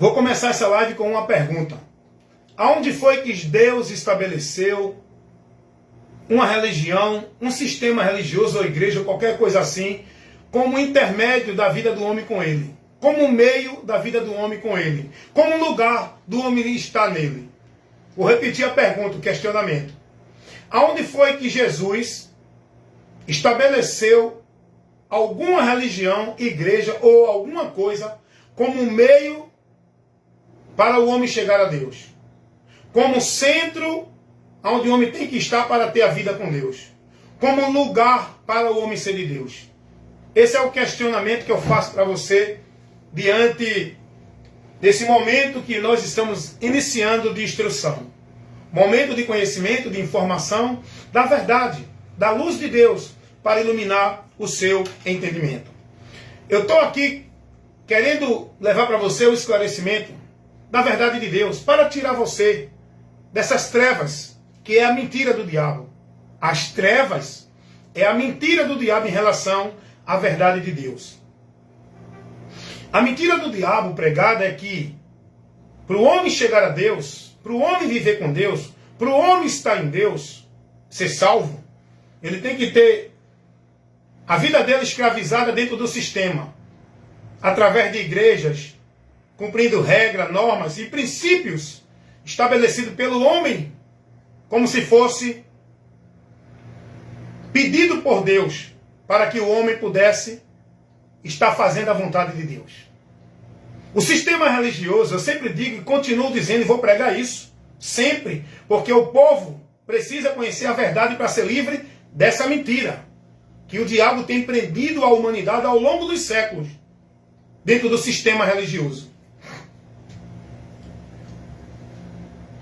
Vou começar essa live com uma pergunta. Aonde foi que Deus estabeleceu uma religião, um sistema religioso ou igreja, ou qualquer coisa assim, como intermédio da vida do homem com ele? Como meio da vida do homem com ele? Como lugar do homem estar nele? Vou repetir a pergunta, o questionamento. Aonde foi que Jesus estabeleceu alguma religião, igreja ou alguma coisa como meio para o homem chegar a Deus? Como centro onde o homem tem que estar para ter a vida com Deus? Como lugar para o homem ser de Deus? Esse é o questionamento que eu faço para você diante desse momento que nós estamos iniciando de instrução. Momento de conhecimento, de informação, da verdade, da luz de Deus, para iluminar o seu entendimento. Eu estou aqui querendo levar para você o esclarecimento da verdade de Deus, para tirar você dessas trevas, que é a mentira do diabo. As trevas é a mentira do diabo em relação à verdade de Deus. A mentira do diabo pregada é que para o homem chegar a Deus, para o homem viver com Deus, para o homem estar em Deus, ser salvo, ele tem que ter a vida dele escravizada dentro do sistema, através de igrejas, cumprindo regras, normas e princípios estabelecidos pelo homem, como se fosse pedido por Deus, para que o homem pudesse estar fazendo a vontade de Deus. O sistema religioso, eu sempre digo e continuo dizendo e vou pregar isso, sempre, porque o povo precisa conhecer a verdade para ser livre dessa mentira, que o diabo tem prendido a humanidade ao longo dos séculos, dentro do sistema religioso.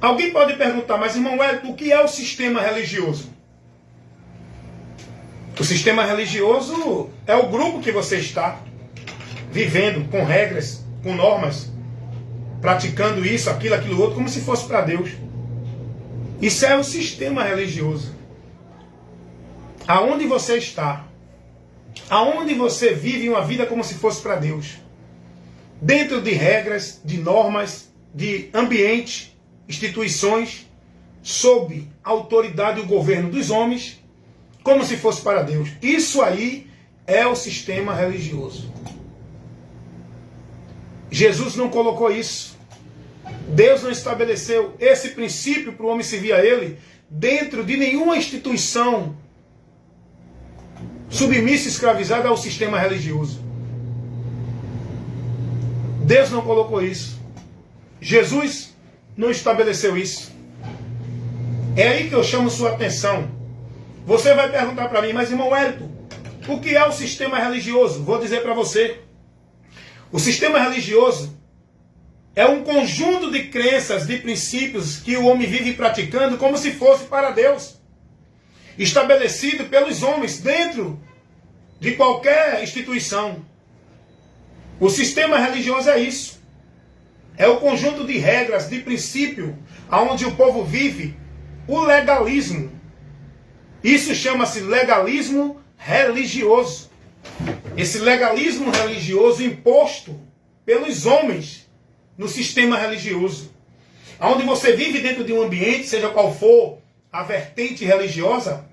Alguém pode perguntar, mas irmão Wellington, o que é o sistema religioso? O sistema religioso é o grupo que você está vivendo, com regras, com normas, praticando isso, aquilo outro, como se fosse para Deus. Isso é o sistema religioso. Aonde você está, aonde você vive uma vida como se fosse para Deus, dentro de regras, de normas, de ambiente, instituições, sob a autoridade e o governo dos homens, como se fosse para Deus. Isso aí é o sistema religioso. Jesus não colocou isso. Deus não estabeleceu esse princípio para o homem servir a Ele dentro de nenhuma instituição submissa e escravizada ao sistema religioso. Deus não colocou isso. Jesus não estabeleceu isso. É aí que eu chamo sua atenção. Você vai perguntar para mim, mas irmão Wellington, o que é o sistema religioso? Vou dizer para você. O sistema religioso é um conjunto de crenças, de princípios que o homem vive praticando como se fosse para Deus, estabelecido pelos homens dentro de qualquer instituição. O sistema religioso é isso. É o conjunto de regras, de princípio, onde o povo vive o legalismo. Isso chama-se legalismo religioso. Esse legalismo religioso imposto pelos homens no sistema religioso. Onde você vive dentro de um ambiente, seja qual for a vertente religiosa,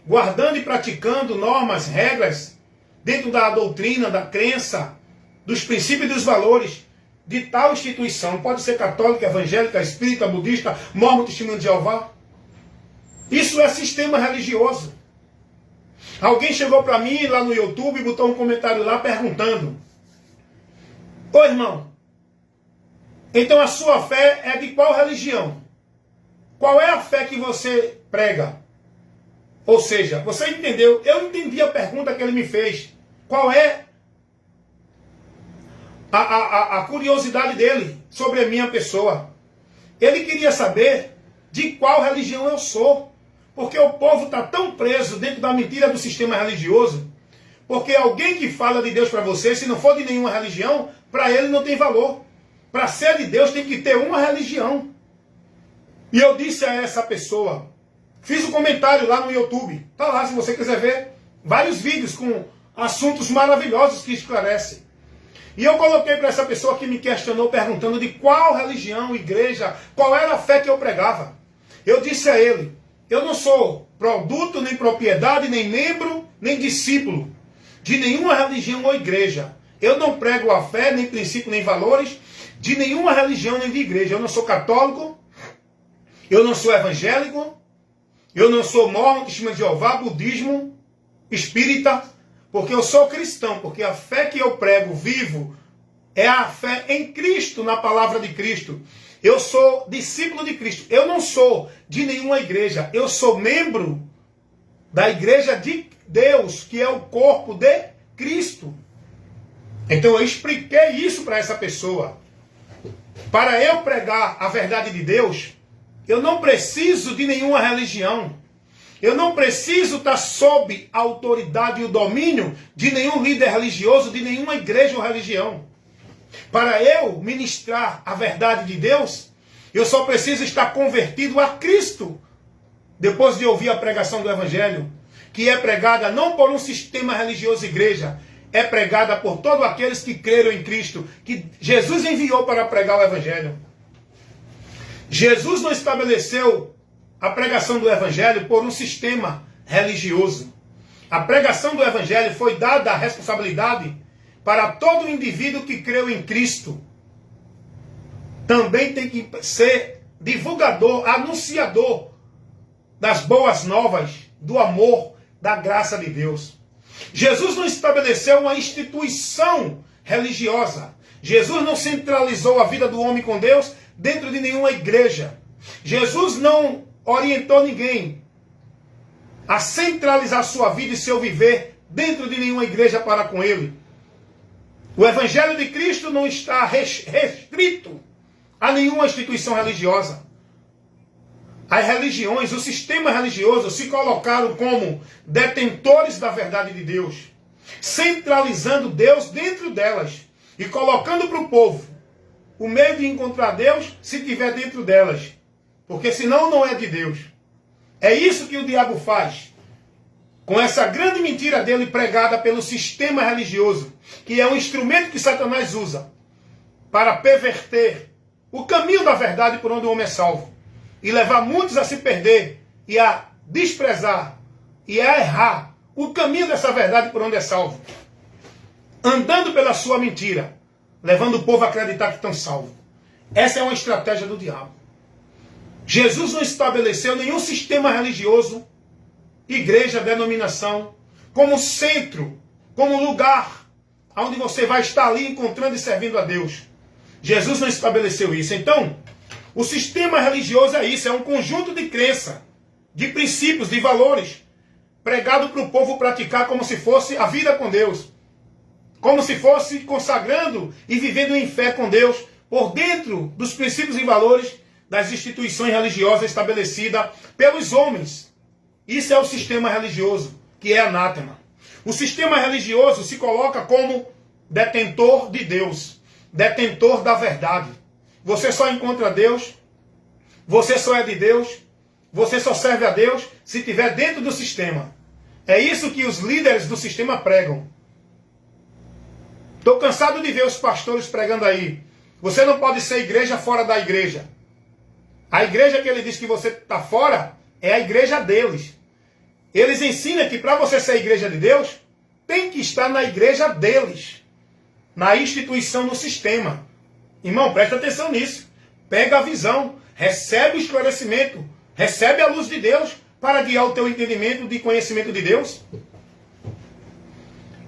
guardando e praticando normas, regras, dentro da doutrina, da crença, dos princípios e dos valores de tal instituição. Pode ser católica, evangélica, espírita, budista, mormon, testemunho de Jeová. Isso é sistema religioso. Alguém chegou para mim lá no YouTube e botou um comentário lá perguntando: ô irmão, então a sua fé é de qual religião? Qual é a fé que você prega? Ou seja, você entendeu? Eu entendi a pergunta que ele me fez. Qual é a curiosidade dele sobre a minha pessoa? Ele queria saber de qual religião eu sou. Porque o povo está tão preso dentro da mentira do sistema religioso. Porque alguém que fala de Deus para você, se não for de nenhuma religião, para ele não tem valor. Para ser de Deus tem que ter uma religião. E eu disse a essa pessoa, fiz um comentário lá no YouTube. Está lá se você quiser ver vários vídeos com assuntos maravilhosos que esclarecem. E eu coloquei para essa pessoa que me questionou, perguntando de qual religião, igreja, qual era a fé que eu pregava. Eu disse a ele, eu não sou produto, nem propriedade, nem membro, nem discípulo de nenhuma religião ou igreja. Eu não prego a fé, nem princípio, nem valores de nenhuma religião, nem de igreja. Eu não sou católico, eu não sou evangélico, eu não sou mormon, testemunho de Jeová, budismo, espírita, porque eu sou cristão, porque a fé que eu prego, vivo, é a fé em Cristo, na palavra de Cristo. Eu sou discípulo de Cristo. Eu não sou de nenhuma igreja. Eu sou membro da igreja de Deus, que é o corpo de Cristo. Então eu expliquei isso para essa pessoa. Para eu pregar a verdade de Deus, eu não preciso de nenhuma religião. Eu não preciso estar sob a autoridade e o domínio de nenhum líder religioso, de nenhuma igreja ou religião. Para eu ministrar a verdade de Deus, eu só preciso estar convertido a Cristo. Depois de ouvir a pregação do Evangelho, que é pregada não por um sistema religioso igreja, é pregada por todos aqueles que creram em Cristo, que Jesus enviou para pregar o Evangelho. Jesus não estabeleceu a pregação do Evangelho por um sistema religioso. A pregação do Evangelho foi dada a responsabilidade para todo indivíduo que creu em Cristo. Também tem que ser divulgador, anunciador das boas novas, do amor, da graça de Deus. Jesus não estabeleceu uma instituição religiosa. Jesus não centralizou a vida do homem com Deus dentro de nenhuma igreja. Jesus não orientou ninguém a centralizar sua vida e seu viver dentro de nenhuma igreja para com ele. O Evangelho de Cristo não está restrito a nenhuma instituição religiosa. As religiões, o sistema religioso se colocaram como detentores da verdade de Deus, centralizando Deus dentro delas e colocando para o povo o meio de encontrar Deus se tiver dentro delas, porque senão não é de Deus. É isso que o diabo faz com essa grande mentira dele pregada pelo sistema religioso, que é um instrumento que Satanás usa para perverter o caminho da verdade por onde o homem é salvo e levar muitos a se perder e a desprezar e a errar o caminho dessa verdade por onde é salvo, andando pela sua mentira, levando o povo a acreditar que estão salvos. Essa é uma estratégia do diabo. Jesus não estabeleceu nenhum sistema religioso, igreja, denominação, como centro, como lugar onde você vai estar ali encontrando e servindo a Deus. Jesus não estabeleceu isso. Então, o sistema religioso é isso, é um conjunto de crença, de princípios, de valores, pregado para o povo praticar como se fosse a vida com Deus, como se fosse consagrando e vivendo em fé com Deus, por dentro dos princípios e valores das instituições religiosas estabelecidas pelos homens. Isso é o sistema religioso, que é anátema. O sistema religioso se coloca como detentor de Deus, detentor da verdade. Você só encontra Deus, você só é de Deus, você só serve a Deus se estiver dentro do sistema. É isso que os líderes do sistema pregam. Estou cansado de ver os pastores pregando aí. Você não pode ser igreja fora da igreja. A igreja que ele diz que você está fora é a igreja deles. Eles ensinam que para você ser igreja de Deus, tem que estar na igreja deles. Na instituição, no sistema. Irmão, presta atenção nisso. Pega a visão, recebe o esclarecimento, recebe a luz de Deus para guiar o teu entendimento de conhecimento de Deus.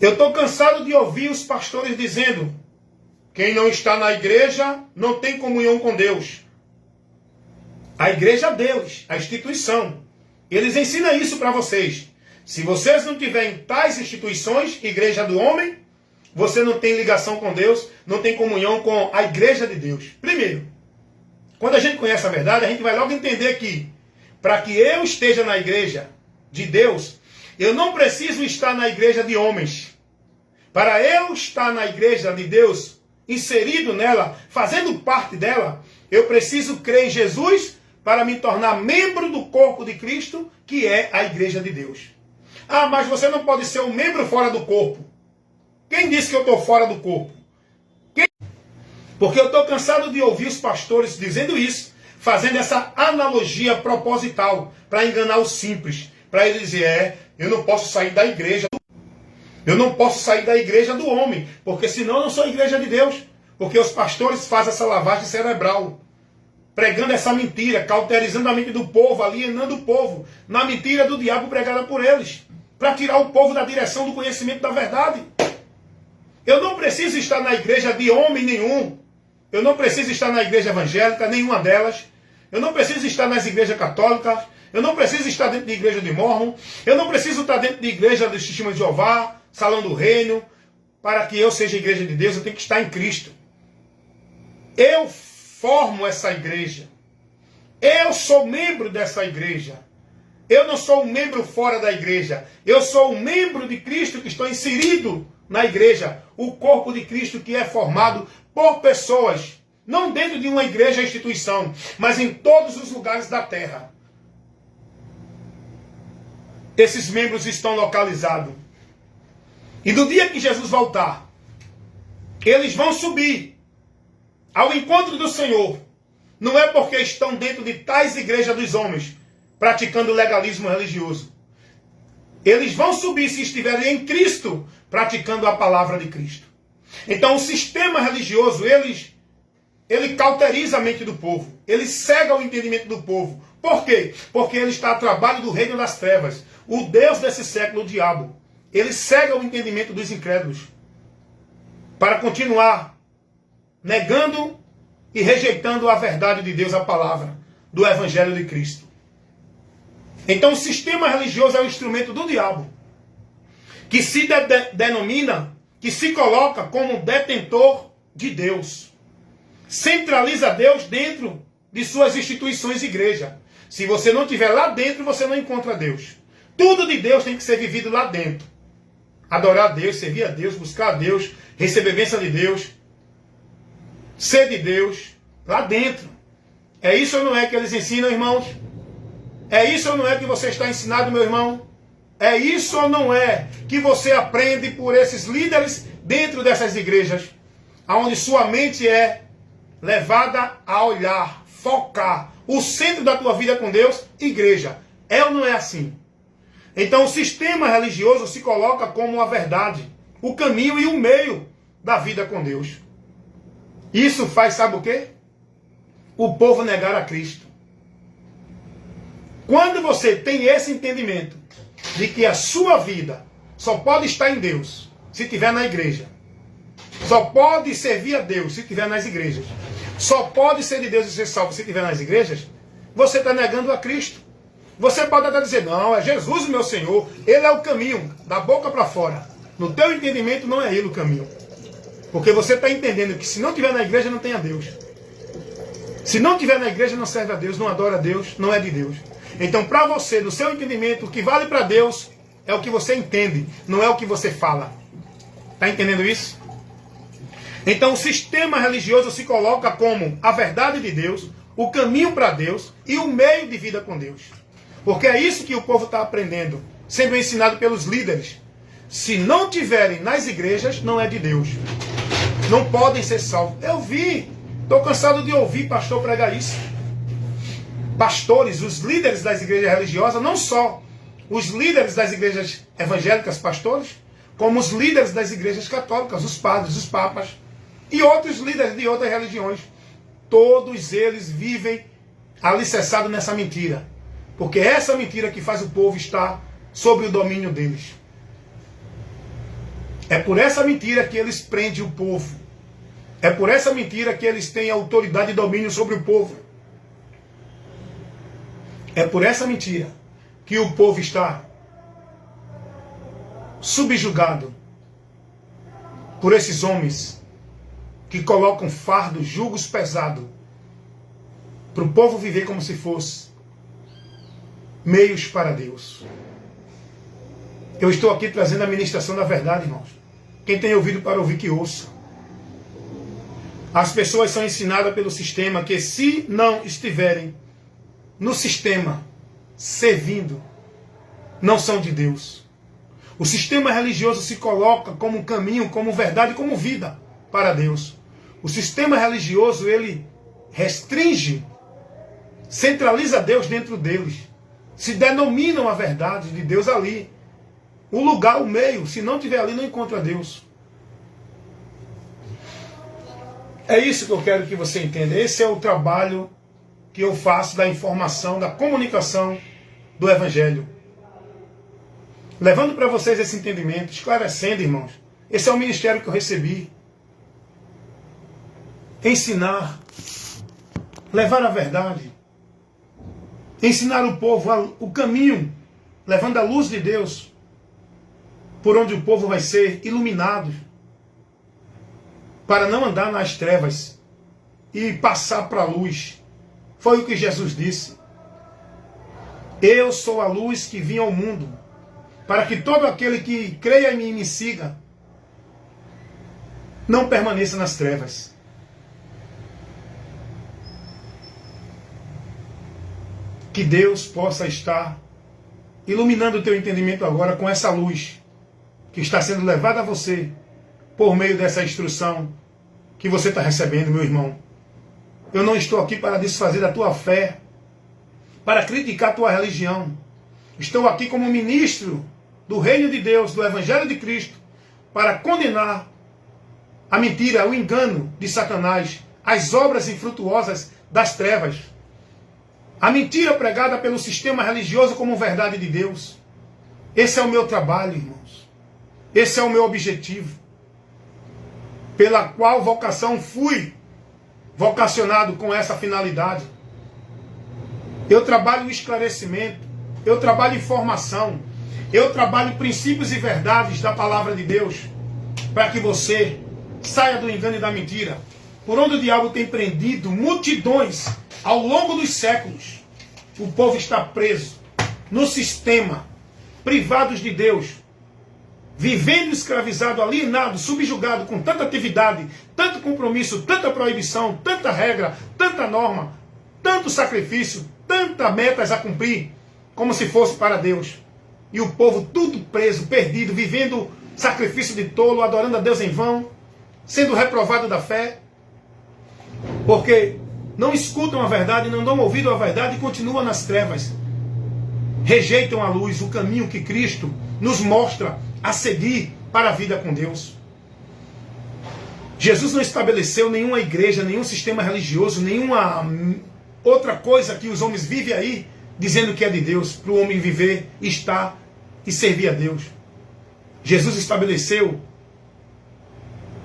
Eu estou cansado de ouvir os pastores dizendo: quem não está na igreja não tem comunhão com Deus. A igreja deles, a instituição. Eles ensinam isso para vocês. Se vocês não tiverem tais instituições, igreja do homem, você não tem ligação com Deus, não tem comunhão com a igreja de Deus. Primeiro, quando a gente conhece a verdade, a gente vai logo entender que, para que eu esteja na igreja de Deus, eu não preciso estar na igreja de homens. Para eu estar na igreja de Deus, inserido nela, fazendo parte dela, eu preciso crer em Jesus para me tornar membro do corpo de Cristo, que é a igreja de Deus. Ah, mas você não pode ser um membro fora do corpo. Quem disse que eu estou fora do corpo? Porque eu estou cansado de ouvir os pastores dizendo isso, fazendo essa analogia proposital, para enganar os simples. Para ele dizer, eu não posso sair da igreja. Eu não posso sair da igreja do homem, porque senão eu não sou a igreja de Deus. Porque os pastores fazem essa lavagem cerebral, pregando essa mentira, cauterizando a mente do povo, alienando o povo, na mentira do diabo pregada por eles, para tirar o povo da direção do conhecimento da verdade. Eu não preciso estar na igreja de homem nenhum. Eu não preciso estar na igreja evangélica, nenhuma delas. Eu não preciso estar nas igrejas católicas. Eu não preciso estar dentro de igreja de Mórmon. Eu não preciso estar dentro de igreja do Testemunho de Jeová, Salão do Reino. Para que eu seja igreja de Deus, eu tenho que estar em Cristo. Eu formo essa igreja. Eu sou membro dessa igreja. Eu não sou um membro fora da igreja. Eu sou um membro de Cristo que estou inserido na igreja. O corpo de Cristo que é formado por pessoas. Não dentro de uma igreja ou instituição, mas em todos os lugares da terra. Esses membros estão localizados. E no dia que Jesus voltar, eles vão subir ao encontro do Senhor. Não é porque estão dentro de tais igrejas dos homens, praticando legalismo religioso. Eles vão subir se estiverem em Cristo, praticando a palavra de Cristo. Então o sistema religioso, ele cauteriza a mente do povo. Ele cega o entendimento do povo. Por quê? Porque ele está a trabalho do reino das trevas. O Deus desse século, o diabo. Ele cega o entendimento dos incrédulos. Para continuar negando e rejeitando a verdade de Deus, a palavra do Evangelho de Cristo. Então o sistema religioso é o instrumento do diabo, que se denomina, que se coloca como detentor de Deus. Centraliza Deus dentro de suas instituições e igreja. Se você não estiver lá dentro, você não encontra Deus. Tudo de Deus tem que ser vivido lá dentro. Adorar a Deus, servir a Deus, buscar a Deus, receber bênção de Deus, ser de Deus, lá dentro. É isso ou não é que eles ensinam, irmãos? É isso ou não é que você está ensinado, meu irmão? É isso ou não é que você aprende por esses líderes dentro dessas igrejas, onde sua mente é levada a olhar, focar, o centro da tua vida com Deus, igreja. É ou não é assim? Então o sistema religioso se coloca como a verdade, o caminho e o meio da vida com Deus. Isso faz, sabe o quê? O povo negar a Cristo. Quando você tem esse entendimento de que a sua vida só pode estar em Deus se estiver na igreja, só pode servir a Deus se estiver nas igrejas, só pode ser de Deus e ser salvo se estiver nas igrejas, você está negando a Cristo. Você pode até dizer, não, é Jesus o meu Senhor, Ele é o caminho, da boca para fora. No teu entendimento não é Ele o caminho. Porque você está entendendo que se não estiver na igreja não tem a Deus. Se não estiver na igreja não serve a Deus, não adora a Deus, não é de Deus. Então para você, no seu entendimento, o que vale para Deus é o que você entende, não é o que você fala. Está entendendo isso? Então o sistema religioso se coloca como a verdade de Deus, o caminho para Deus e o meio de vida com Deus. Porque é isso que o povo está aprendendo, sendo ensinado pelos líderes. Se não tiverem nas igrejas, não é de Deus. Não podem ser salvos. Eu vi, estou cansado de ouvir pastor pregar isso. Pastores, os líderes das igrejas religiosas, não só os líderes das igrejas evangélicas, pastores, como os líderes das igrejas católicas, os padres, os papas, e outros líderes de outras religiões. Todos eles vivem alicerçados nessa mentira. Porque é essa mentira que faz o povo estar sob o domínio deles. É por essa mentira que eles prendem o povo. É por essa mentira que eles têm autoridade e domínio sobre o povo. É por essa mentira que o povo está subjugado por esses homens que colocam fardos, jugos pesados para o povo viver como se fosse meios para Deus. Eu estou aqui trazendo a ministração da verdade, irmãos. Quem tem ouvido para ouvir, que ouça. As pessoas são ensinadas pelo sistema que se não estiverem no sistema, servindo, não são de Deus. O sistema religioso se coloca como caminho, como verdade, como vida para Deus. O sistema religioso, ele restringe, centraliza Deus dentro deles. Se denominam a verdade de Deus ali. O lugar, o meio, se não tiver ali, não encontra Deus. É isso que eu quero que você entenda. Esse é o trabalho que eu faço da informação, da comunicação do Evangelho. Levando para vocês esse entendimento, esclarecendo, irmãos. Esse é o ministério que eu recebi. Ensinar, levar a verdade, ensinar o povo o caminho, levando a luz de Deus, por onde o povo vai ser iluminado, para não andar nas trevas e passar para a luz. Foi o que Jesus disse. Eu sou a luz que vim ao mundo, para que todo aquele que creia em mim e me siga, não permaneça nas trevas. Que Deus possa estar iluminando o teu entendimento agora com essa luz que está sendo levada a você por meio dessa instrução que você está recebendo, meu irmão. Eu não estou aqui para desfazer da tua fé, para criticar a tua religião. Estou aqui como ministro do reino de Deus, do Evangelho de Cristo, para condenar a mentira, o engano de Satanás, as obras infrutuosas das trevas. A mentira pregada pelo sistema religioso como verdade de Deus. Esse é o meu trabalho, irmãos. Esse é o meu objetivo. Pela qual vocação fui vocacionado com essa finalidade. Eu trabalho esclarecimento. Eu trabalho informação. Eu trabalho princípios e verdades da palavra de Deus. Para que você saia do engano e da mentira. Por onde o diabo tem prendido multidões ao longo dos séculos, o povo está preso no sistema, privados de Deus, vivendo escravizado, alienado, subjugado com tanta atividade, tanto compromisso, tanta proibição, tanta regra, tanta norma, tanto sacrifício, tantas metas a cumprir, como se fosse para Deus. E o povo tudo preso, perdido, vivendo sacrifício de tolo, adorando a Deus em vão, sendo reprovado da fé, porque não escutam a verdade, não dão ouvido à verdade e continuam nas trevas. Rejeitam a luz, o caminho que Cristo nos mostra a seguir para a vida com Deus. Jesus não estabeleceu nenhuma igreja, nenhum sistema religioso, nenhuma outra coisa que os homens vivem aí, dizendo que é de Deus, para o homem viver, estar e servir a Deus. Jesus estabeleceu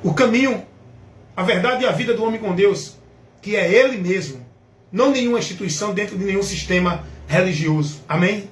o caminho, a verdade e a vida do homem com Deus, que é Ele mesmo, não nenhuma instituição dentro de nenhum sistema religioso. Amém?